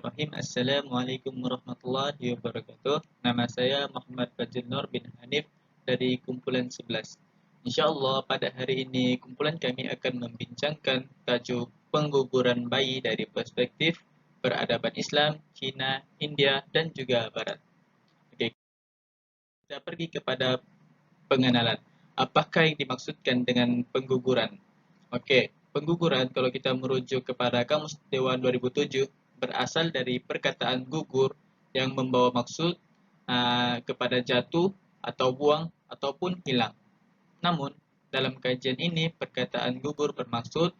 Bismillahirrahmanirrahim. Assalamualaikum warahmatullahi wabarakatuh. Nama saya Muhammad Fajil Nur bin Hanif dari kumpulan 11. InsyaAllah pada hari ini kumpulan kami akan membincangkan tajuk pengguguran bayi dari perspektif peradaban Islam, Cina, India dan juga Barat. Okey, kita pergi kepada pengenalan. Apakah yang dimaksudkan dengan pengguguran? Okey, pengguguran kalau kita merujuk kepada Kamus Dewan 2007 berasal dari perkataan gugur yang membawa maksud kepada jatuh atau buang ataupun hilang. Namun, dalam kajian ini perkataan gugur bermaksud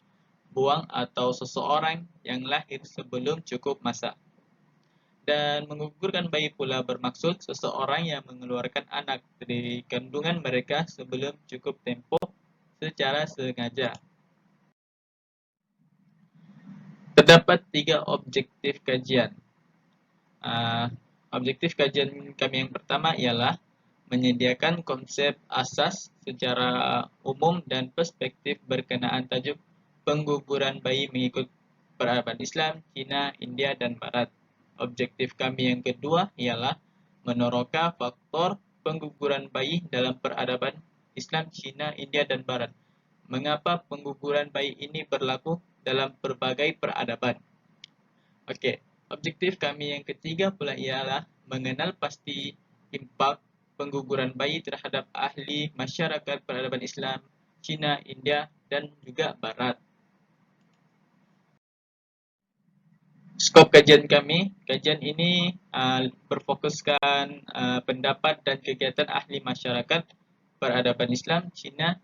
buang atau seseorang yang lahir sebelum cukup masa. Dan menggugurkan bayi pula bermaksud seseorang yang mengeluarkan anak dari kandungan mereka sebelum cukup tempoh secara sengaja. Terdapat 3 objektif kajian. Objektif kajian kami yang pertama ialah menyediakan konsep asas secara umum dan perspektif berkenaan tajuk pengguguran bayi mengikut peradaban Islam, Cina, India dan Barat. Objektif kami yang kedua ialah meneroka faktor pengguguran bayi dalam peradaban Islam, Cina, India dan Barat. Mengapa pengguguran bayi ini berlaku dalam berbagai peradaban? Okey, objektif kami yang ketiga pula ialah mengenal pasti impak pengguguran bayi terhadap ahli masyarakat peradaban Islam, Cina, India dan juga Barat. Skop kajian kami, kajian ini berfokuskan pendapat dan kegiatan ahli masyarakat peradaban Islam, Cina,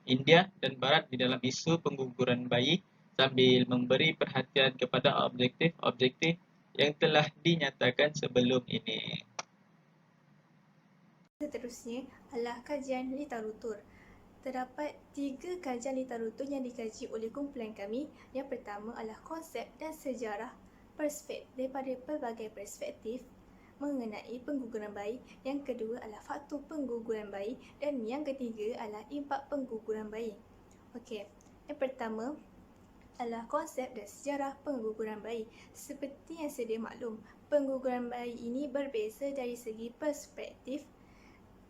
India dan Barat di dalam isu pengguguran bayi sambil memberi perhatian kepada objektif-objektif yang telah dinyatakan sebelum ini. Seterusnya adalah kajian literatur. Terdapat 3 kajian literatur yang dikaji oleh kumpulan kami. Yang pertama adalah konsep dan sejarah daripada pelbagai perspektif mengenai pengguguran bayi. Yang kedua adalah faktor pengguguran bayi dan yang ketiga adalah impak pengguguran bayi. Okey, yang pertama adalah konsep dan sejarah pengguguran bayi. Seperti yang sedia maklum, pengguguran bayi ini berbeza dari segi perspektif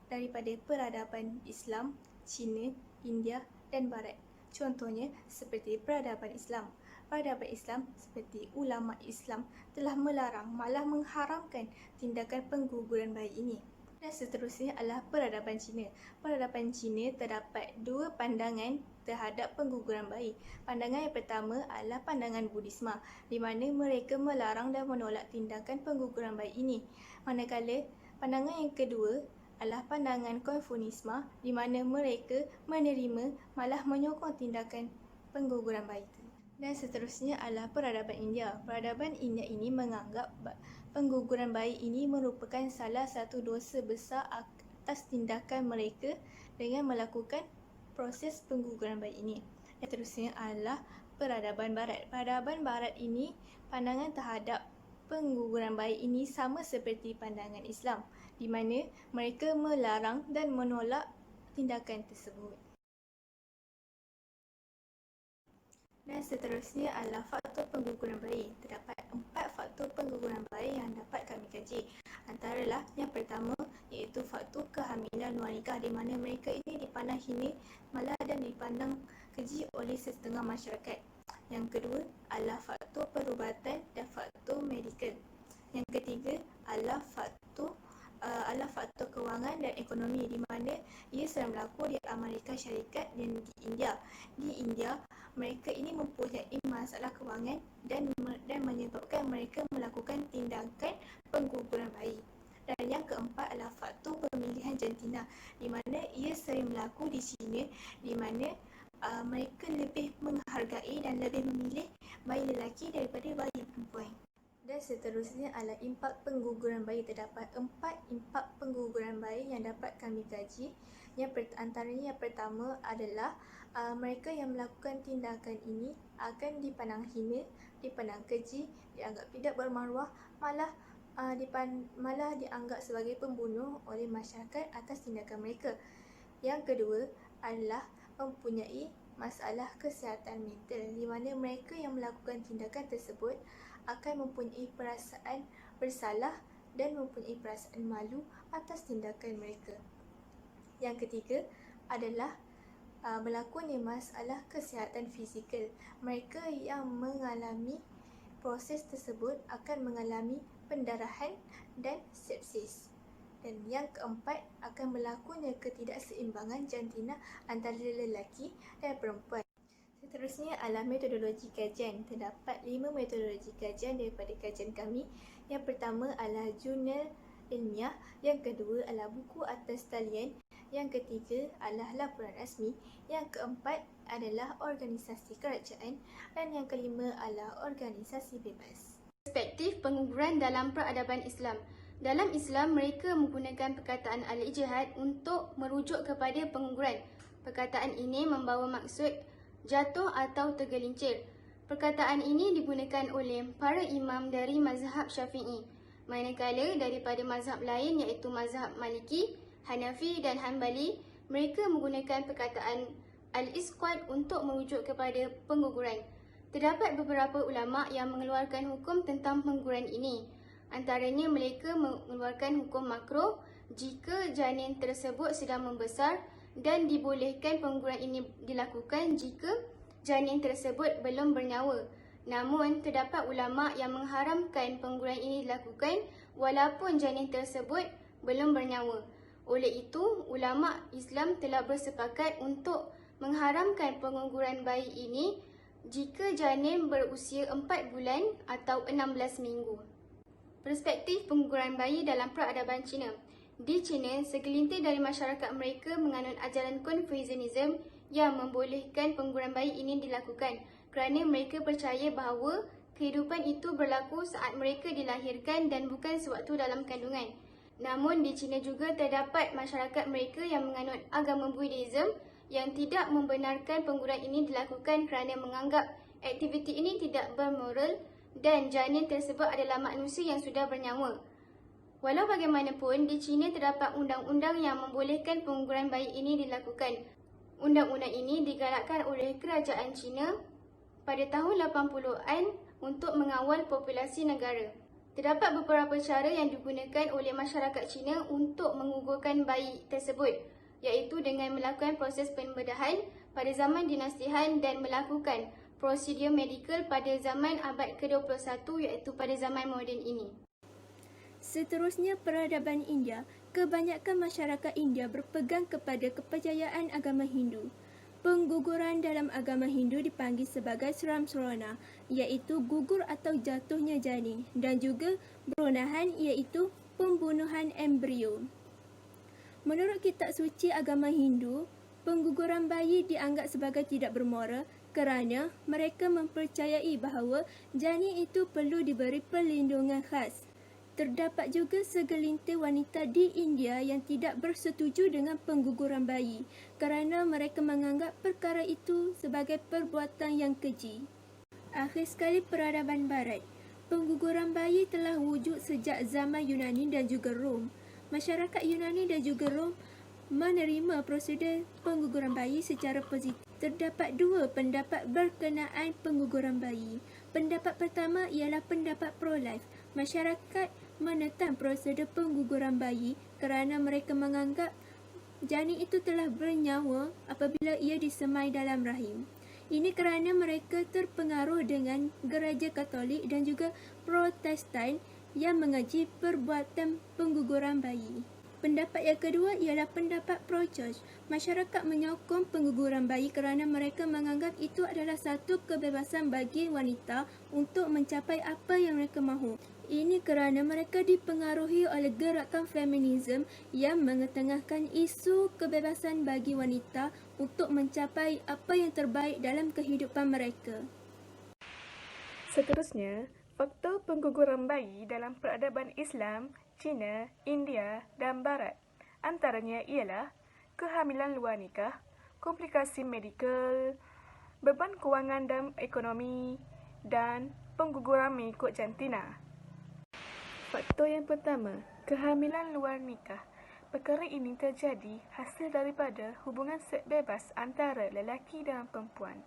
daripada peradaban Islam, Cina, India dan Barat. Contohnya seperti peradaban Islam. Peradaban Islam seperti ulama Islam telah melarang, malah mengharamkan tindakan pengguguran bayi ini. Dan seterusnya adalah peradaban Cina. Peradaban Cina terdapat 2 pandangan terhadap pengguguran bayi. Pandangan yang pertama adalah pandangan Buddhisme, di mana mereka melarang dan menolak tindakan pengguguran bayi ini. Manakala pandangan yang kedua adalah pandangan Konfusianisme, di mana mereka menerima malah menyokong tindakan pengguguran bayi itu. Dan seterusnya adalah peradaban India. Peradaban India ini menganggap pengguguran bayi ini merupakan salah satu dosa besar atas tindakan mereka dengan melakukan proses pengguguran bayi ini. Dan seterusnya adalah peradaban Barat. Peradaban Barat ini pandangan terhadap pengguguran bayi ini sama seperti pandangan Islam, di mana mereka melarang dan menolak tindakan tersebut. Dan seterusnya adalah faktor pengguguran bayi. Terdapat 4 faktor pengguguran bayi yang dapat kami kaji. Antaralah yang pertama iaitu faktor kehamilan luar nikah, di mana mereka ini dipandang hina malah dan dipandang keji oleh setengah masyarakat. Yang kedua adalah faktor perubatan dan faktor medikal. Yang ketiga adalah faktor kewangan dan ekonomi, di mana ia sering berlaku di Amerika Syarikat dan di India. Di India, mereka ini mempunyai masalah kewangan dan menyebabkan mereka melakukan tindakan pengguguran bayi. Dan yang keempat adalah faktor pemilihan jantina, di mana ia sering berlaku di China, di mana mereka lebih menghargai dan lebih memilih bayi lelaki daripada bayi perempuan. Dan seterusnya adalah impak pengguguran bayi. Terdapat 4 impak pengguguran bayi yang dapat kami kaji. Antaranya yang pertama adalah mereka yang melakukan tindakan ini akan dipandang hina, dipandang keji, dianggap tidak bermaruah, malah dianggap sebagai pembunuh oleh masyarakat atas tindakan mereka. Yang kedua adalah mempunyai masalah kesihatan mental, di mana mereka yang melakukan tindakan tersebut akan mempunyai perasaan bersalah dan mempunyai perasaan malu atas tindakan mereka. Yang ketiga adalah berlakunya masalah kesihatan fizikal. Mereka yang mengalami proses tersebut akan mengalami pendarahan dan sepsis. Dan yang keempat, akan berlakunya ketidakseimbangan jantina antara lelaki dan perempuan. Seterusnya adalah metodologi kajian. Terdapat 5 metodologi kajian daripada kajian kami. Yang pertama adalah jurnal ilmiah, yang kedua adalah buku atas talian, yang ketiga adalah laporan rasmi, yang keempat adalah organisasi kerajaan, dan yang kelima adalah organisasi bebas. Perspektif pengguguran dalam peradaban Islam. Dalam Islam, mereka menggunakan perkataan al-ijtihad untuk merujuk kepada pengguguran. Perkataan ini membawa maksud jatuh atau tergelincir. Perkataan ini digunakan oleh para imam dari mazhab Syafi'i, manakala daripada mazhab lain iaitu mazhab Maliki, Hanafi dan Hanbali, mereka menggunakan perkataan al-isqat untuk merujuk kepada pengguguran. Terdapat beberapa ulama yang mengeluarkan hukum tentang pengguguran ini. Antaranya mereka mengeluarkan hukum makruh jika janin tersebut sedang membesar dan dibolehkan pengguguran ini dilakukan jika janin tersebut belum bernyawa. Namun, terdapat ulama yang mengharamkan pengguguran ini dilakukan walaupun janin tersebut belum bernyawa. Oleh itu, ulama Islam telah bersepakat untuk mengharamkan pengguguran bayi ini jika janin berusia 4 bulan atau 16 minggu. Perspektif pengguguran bayi dalam peradaban Cina. Di China, segelintir dari masyarakat mereka menganut ajaran Confucianism yang membolehkan pengguguran bayi ini dilakukan kerana mereka percaya bahawa kehidupan itu berlaku saat mereka dilahirkan dan bukan sewaktu dalam kandungan. Namun di China juga terdapat masyarakat mereka yang menganut agama Buddhism yang tidak membenarkan pengguguran ini dilakukan kerana menganggap aktiviti ini tidak bermoral dan janin tersebut adalah manusia yang sudah bernyawa. Walau bagaimanapun, di China terdapat undang-undang yang membolehkan pengguguran bayi ini dilakukan. Undang-undang ini digalakkan oleh kerajaan China pada tahun 80-an untuk mengawal populasi negara. Terdapat beberapa cara yang digunakan oleh masyarakat China untuk menggugurkan bayi tersebut, iaitu dengan melakukan proses pembedahan pada zaman dinasti Han dan melakukan prosedur medikal pada zaman abad ke-21 iaitu pada zaman moden ini. Seterusnya, peradaban India. Kebanyakan masyarakat India berpegang kepada kepercayaan agama Hindu. Pengguguran dalam agama Hindu dipanggil sebagai Sramsrona, iaitu gugur atau jatuhnya janin, dan juga beronahan, iaitu pembunuhan embrio. Menurut kitab suci agama Hindu, pengguguran bayi dianggap sebagai tidak bermoral kerana mereka mempercayai bahawa janin itu perlu diberi perlindungan khas. Terdapat juga segelintir wanita di India yang tidak bersetuju dengan pengguguran bayi kerana mereka menganggap perkara itu sebagai perbuatan yang keji. Akhir sekali, peradaban Barat. Pengguguran bayi telah wujud sejak zaman Yunani dan juga Rom. Masyarakat Yunani dan juga Rom menerima prosedur pengguguran bayi secara positif. Terdapat dua pendapat berkenaan pengguguran bayi. Pendapat pertama ialah pendapat pro-life. Masyarakat menentang prosedur pengguguran bayi kerana mereka menganggap janin itu telah bernyawa apabila ia disemai dalam rahim. Ini kerana mereka terpengaruh dengan gereja Katolik dan juga Protestan yang mengaji perbuatan pengguguran bayi. Pendapat yang kedua ialah pendapat pro-choice. Masyarakat menyokong pengguguran bayi kerana mereka menganggap itu adalah satu kebebasan bagi wanita untuk mencapai apa yang mereka mahu. Ini kerana mereka dipengaruhi oleh gerakan feminisme yang mengetengahkan isu kebebasan bagi wanita untuk mencapai apa yang terbaik dalam kehidupan mereka. Seterusnya, faktor pengguguran bayi dalam peradaban Islam, China, India dan Barat. Antaranya ialah kehamilan luar nikah, komplikasi medikal, beban kewangan dan ekonomi, dan pengguguran mengikut jantina. Faktor yang pertama, kehamilan luar nikah. Perkara ini terjadi hasil daripada hubungan seks bebas antara lelaki dan perempuan.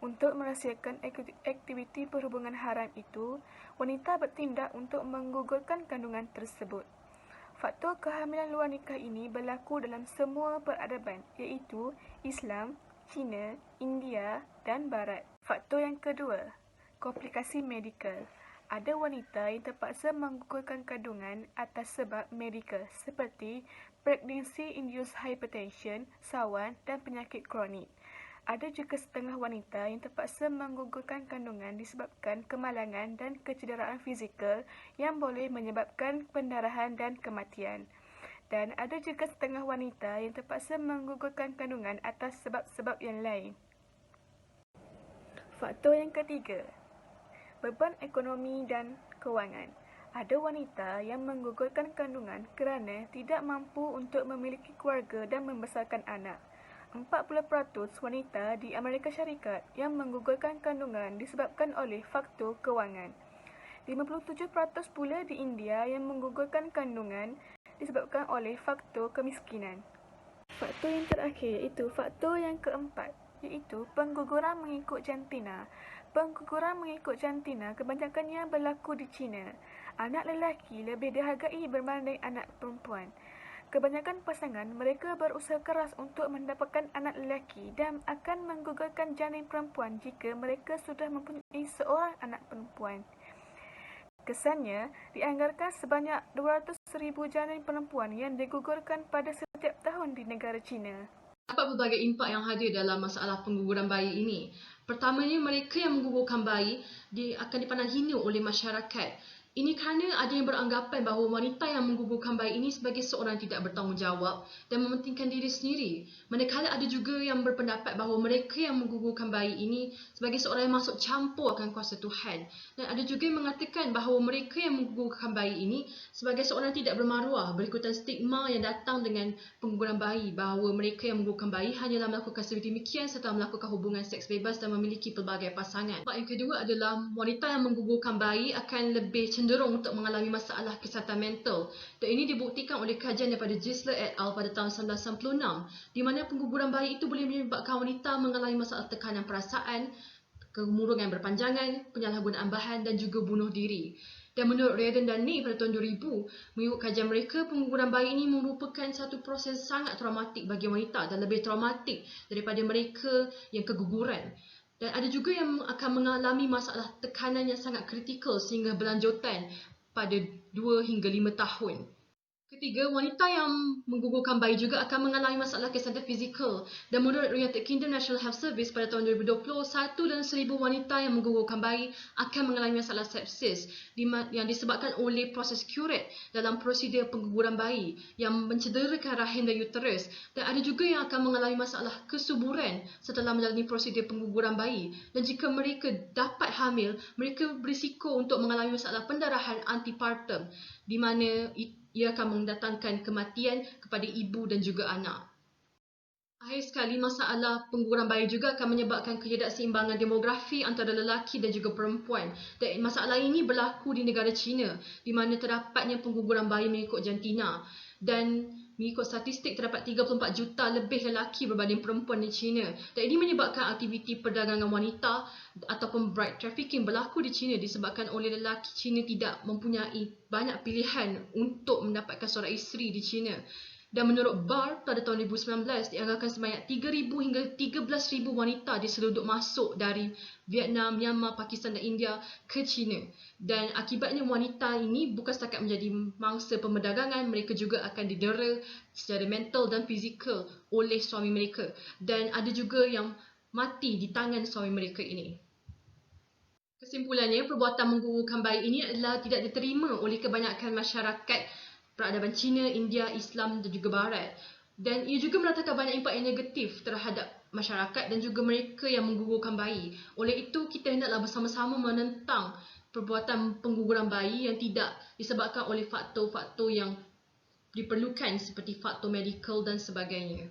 Untuk merahsiakan aktiviti perhubungan haram itu, wanita bertindak untuk menggugurkan kandungan tersebut. Faktor kehamilan luar nikah ini berlaku dalam semua peradaban, iaitu Islam, Cina, India dan Barat. Faktor yang kedua, komplikasi medikal. Ada wanita yang terpaksa menggugurkan kandungan atas sebab medikal seperti pregnancy-induced hypertension, sawan dan penyakit kronik. Ada juga setengah wanita yang terpaksa menggugurkan kandungan disebabkan kemalangan dan kecederaan fizikal yang boleh menyebabkan pendarahan dan kematian. Dan ada juga setengah wanita yang terpaksa menggugurkan kandungan atas sebab-sebab yang lain. Faktor yang ketiga, beban ekonomi dan kewangan. Ada wanita yang menggugurkan kandungan kerana tidak mampu untuk memiliki keluarga dan membesarkan anak. 40% wanita di Amerika Syarikat yang menggugurkan kandungan disebabkan oleh faktor kewangan. 57% pula di India yang menggugurkan kandungan disebabkan oleh faktor kemiskinan. Faktor yang terakhir iaitu faktor yang keempat, iaitu pengguguran mengikut jantina. Pengguguran mengikut jantina kebanyakannya berlaku di China. Anak lelaki lebih dihargai berbanding anak perempuan. Kebanyakan pasangan mereka berusaha keras untuk mendapatkan anak lelaki dan akan menggugurkan janin perempuan jika mereka sudah mempunyai seorang anak perempuan. Kesannya, dianggarkan sebanyak 200,000 janin perempuan yang digugurkan pada setiap tahun di negara China. Dapat berbagai impak yang hadir dalam masalah pengguguran bayi ini. Pertamanya, mereka yang menggugurkan bayi akan dipandang hina oleh masyarakat. Ini kerana ada yang beranggapan bahawa wanita yang menggugurkan bayi ini sebagai seorang yang tidak bertanggungjawab dan mementingkan diri sendiri. Manakala ada juga yang berpendapat bahawa mereka yang menggugurkan bayi ini sebagai seorang yang masuk campur akan kuasa Tuhan. Dan ada juga yang mengatakan bahawa mereka yang menggugurkan bayi ini sebagai seorang yang tidak bermaruah berikutan stigma yang datang dengan pengguguran bayi, bahawa mereka yang menggugurkan bayi hanyalah melakukan sedemikian serta melakukan hubungan seks bebas dan memiliki pelbagai pasangan. Yang kedua adalah wanita yang menggugurkan bayi akan lebih cenderung untuk mengalami masalah kesihatan mental. Dan ini dibuktikan oleh kajian daripada Gisler et al. Pada tahun 1996, di mana pengguguran bayi itu boleh menyebabkan wanita mengalami masalah tekanan perasaan, kemurungan berpanjangan, penyalahgunaan bahan dan juga bunuh diri. Dan menurut Reardon dan Nick pada tahun 2000, mengikut kajian mereka, pengguguran bayi ini merupakan satu proses sangat traumatik bagi wanita dan lebih traumatik daripada mereka yang keguguran. Dan ada juga yang akan mengalami masalah tekanan yang sangat kritikal sehingga berlanjutan pada 2 hingga 5 tahun. Ketiga, wanita yang menggugurkan bayi juga akan mengalami masalah kesihatan fizikal. Dan menurut United Kingdom National Health Service pada tahun 2020, 1 dalam 1,000 wanita yang menggugurkan bayi akan mengalami masalah sepsis yang disebabkan oleh proses curette dalam prosedur pengguguran bayi yang mencederakan rahim dan uterus. Dan ada juga yang akan mengalami masalah kesuburan setelah menjalani prosedur pengguguran bayi. Dan jika mereka dapat hamil, mereka berisiko untuk mengalami masalah pendarahan antepartum, di mana ia akan mendatangkan kematian kepada ibu dan juga anak. Akhir sekali, masalah pengguguran bayi juga akan menyebabkan ketidakseimbangan demografi antara lelaki dan juga perempuan. Dan masalah ini berlaku di negara China, di mana terdapatnya pengguguran bayi mengikut jantina. Dan mengikut statistik, terdapat 34 juta lebih lelaki berbanding perempuan di China. Dan ini menyebabkan aktiviti perdagangan wanita ataupun bride trafficking berlaku di China disebabkan oleh lelaki China tidak mempunyai banyak pilihan untuk mendapatkan seorang isteri di China. Dan menurut BAR pada tahun 2019, dianggarkan sebanyak 3,000 hingga 13,000 wanita diseluduk masuk dari Vietnam, Myanmar, Pakistan dan India ke China. Dan akibatnya wanita ini bukan setakat menjadi mangsa pemerdagangan, mereka juga akan didera secara mental dan fizikal oleh suami mereka. Dan ada juga yang mati di tangan suami mereka ini. Kesimpulannya, perbuatan menggugurkan bayi ini adalah tidak diterima oleh kebanyakan masyarakat peradaban Cina, India, Islam dan juga Barat. Dan ia juga mendatangkan banyak impak yang negatif terhadap masyarakat dan juga mereka yang menggugurkan bayi. Oleh itu, kita hendaklah bersama-sama menentang perbuatan pengguguran bayi yang tidak disebabkan oleh faktor-faktor yang diperlukan seperti faktor medikal dan sebagainya.